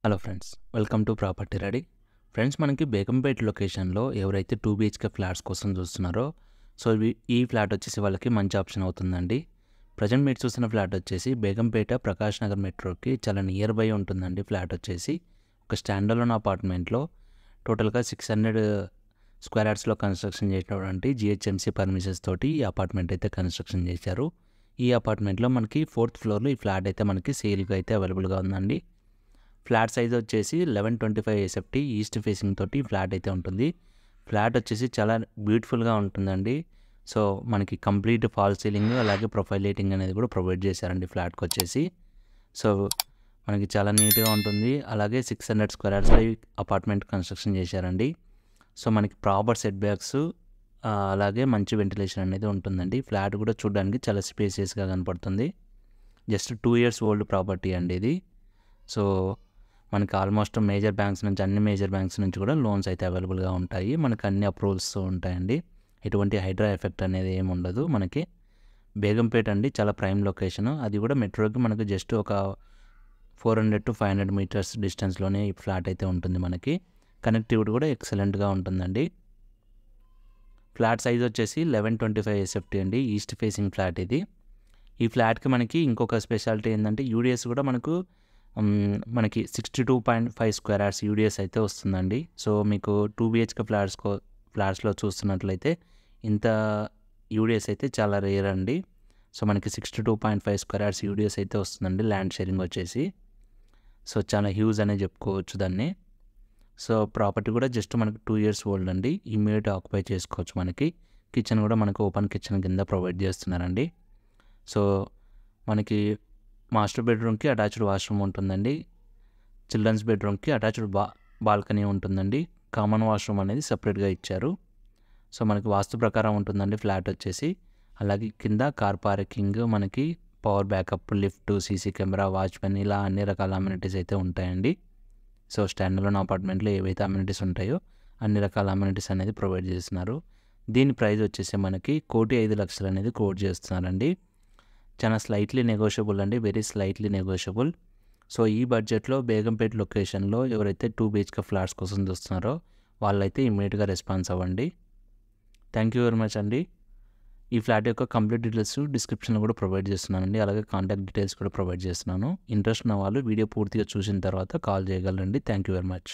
Hello friends, welcome to property ready. Friends, మనకి బేగంపేట లొకేషన్లో ఎవరైతే 2 BHK ఫ్లాట్స్ కోసం చూస్తున్నారో ఈ ఫ్లాట్ వచ్చేసి వాళ్ళకి మంచి ఆప్షన్ అవుతుందండి. ప్రజెంట్ మీరు చూస్తున్న ఫ్లాట్ వచ్చేసి బేగంపేట ప్రకాష్ నగర్ మెట్రోకి చాలా నియర్ బై ఉంటుందండి. ఫ్లాట్ వచ్చేసి ఒక స్టాండ్ అలోన్ అపార్ట్మెంట్లో టోటల్గా 600 స్క్వేర్ యార్డ్స్లో కన్స్ట్రక్షన్ చేసినటువంటి GHMC పర్మిషన్స్ తోటి ఈ అపార్ట్మెంట్ అయితే కన్స్ట్రక్షన్ చేశారు. ఈ అపార్ట్మెంట్లో మనకి 4th ఫ్లోర్లో ఈ ఫ్లాట్ అయితే మనకి సేల్గా అయితే అవైలబుల్గా ఉందండి. ఫ్లాట్ సైజ్ వచ్చేసి 1125 SFT ఈస్ట్ ఫేసింగ్ తోటి ఫ్లాట్ అయితే ఉంటుంది. ఫ్లాట్ వచ్చేసి చాలా బ్యూటిఫుల్గా ఉంటుందండి. సో మనకి కంప్లీట్ ఫాల్ సీలింగ్ అలాగే ప్రొఫైల్ లైటింగ్ అనేది కూడా ప్రొవైడ్ చేశారండి ఫ్లాట్కి వచ్చేసి. సో మనకి చాలా నీట్గా ఉంటుంది. అలాగే 600 స్క్వేర్ యార్డ్స్లో ఈ అపార్ట్మెంట్ కన్స్ట్రక్షన్ చేశారండి. సో మనకి ప్రాపర్ సెట్ బ్యాక్స్ అలాగే మంచి వెంటిలేషన్ అనేది ఉంటుందండి. ఫ్లాట్ కూడా చూడడానికి చాలా స్పేసియస్గా కనపడుతుంది. జస్ట్ 2 years ఓల్డ్ ప్రాపర్టీ అండి ఇది. సో మనకి ఆల్మోస్ట్ అన్ని మేజర్ బ్యాంక్స్ నుంచి కూడా లోన్స్ అయితే అవైలబుల్గా ఉంటాయి. మనకి అన్ని అప్రూవల్స్ ఉంటాయండి. ఎటువంటి హైడ్రా ఎఫెక్ట్ అనేది ఏమి ఉండదు. మనకి బేగంపేట అండి చాలా ప్రైమ్ లొకేషన్. అది కూడా మెట్రోకి మనకు జస్ట్ ఒక 400 to 500 మీటర్స్ డిస్టెన్స్లోనే ఈ ఫ్లాట్ అయితే ఉంటుంది. మనకి కనెక్టివిటీ కూడా ఎక్సలెంట్గా ఉంటుందండి. ఫ్లాట్ సైజ్ వచ్చేసి 1125 SFT అండి. ఈస్ట్ ఫేసింగ్ ఫ్లాట్ ఇది. ఈ ఫ్లాట్కి మనకి ఇంకొక స్పెషాలిటీ ఏంటంటే యూడిఎస్ కూడా మనకి 62.5 స్క్వేర్ యార్డ్స్ యూడిఎస్ అయితే వస్తుందండి. సో మీకు 2 BHK ఫ్లాట్స్లో చూస్తున్నట్లయితే ఇంత యూడిఎస్ అయితే చాలా రేర్ అండి. సో మనకి 62.5 స్క్వేర్ యార్డ్స్ యూడిఎస్ అయితే వస్తుందండి ల్యాండ్ షేరింగ్ వచ్చేసి. సో చాలా హ్యూజ్ అనే చెప్పుకోవచ్చు దాన్ని. సో ప్రాపర్టీ కూడా జస్ట్ మనకి 2 years ఓల్డ్ అండి. ఇమ్మీడియట్ ఆక్యుపై చేసుకోవచ్చు. మనకి కిచెన్ కూడా మనకు ఓపెన్ కిచెన్ కింద ప్రొవైడ్ చేస్తున్నారండి. సో మనకి మాస్టర్ బెడ్రూమ్కి అటాచ్డ్ వాష్రూమ్ ఉంటుందండి. చిల్డ్రన్స్ బెడ్రూమ్కి అటాచ్డ్ బాల్కనీ ఉంటుందండి. కామన్ వాష్రూమ్ అనేది సపరేట్గా ఇచ్చారు. సో మనకి వాస్తు ప్రకారం ఉంటుందండి ఫ్లాట్ వచ్చేసి. అలాగే కింద కార్ పార్కింగ్, మనకి power backup, lift, CC camera, watchman, ఇలా అన్ని రకాల అమ్యూనిటీస్ అయితే ఉంటాయండి. సో స్టాండ్ అలోన్ అపార్ట్మెంట్లో ఏవైతే అమ్యూనిటీస్ ఉంటాయో అన్ని రకాల అమ్యూనిటీస్ అనేది ప్రొవైడ్ చేస్తున్నారు. దీని ప్రైస్ వచ్చేసి మనకి 1,05,00,000 అనేది కోట్ చేస్తున్నారండి. చాలా స్లైట్లీ నెగోషియబుల్ అండి, వెరీ స్లైట్లీ నెగోషియబుల్. సో ఈ బడ్జెట్లో బేగంపేట లొకేషన్లో ఎవరైతే 2 BHK ఫ్లాట్స్ కోసం చూస్తున్నారో వాళ్ళైతే ఇమ్మీడియట్గా రెస్పాన్స్ అవ్వండి. థ్యాంక్ యూ వెరీ మచ్ అండి. ఈ ఫ్లాట్ యొక్క కంప్లీట్ డీటెయిల్స్ డిస్క్రిప్షన్లో కూడా ప్రొవైడ్ చేస్తున్నానండి. అలాగే కాంటాక్ట్ డీటెయిల్స్ కూడా ప్రొవైడ్ చేస్తున్నాను. ఇంట్రెస్ట్ ఉన్న వాళ్ళు వీడియో పూర్తిగా చూసిన తర్వాత కాల్ చేయగలరండి. Thank you very much.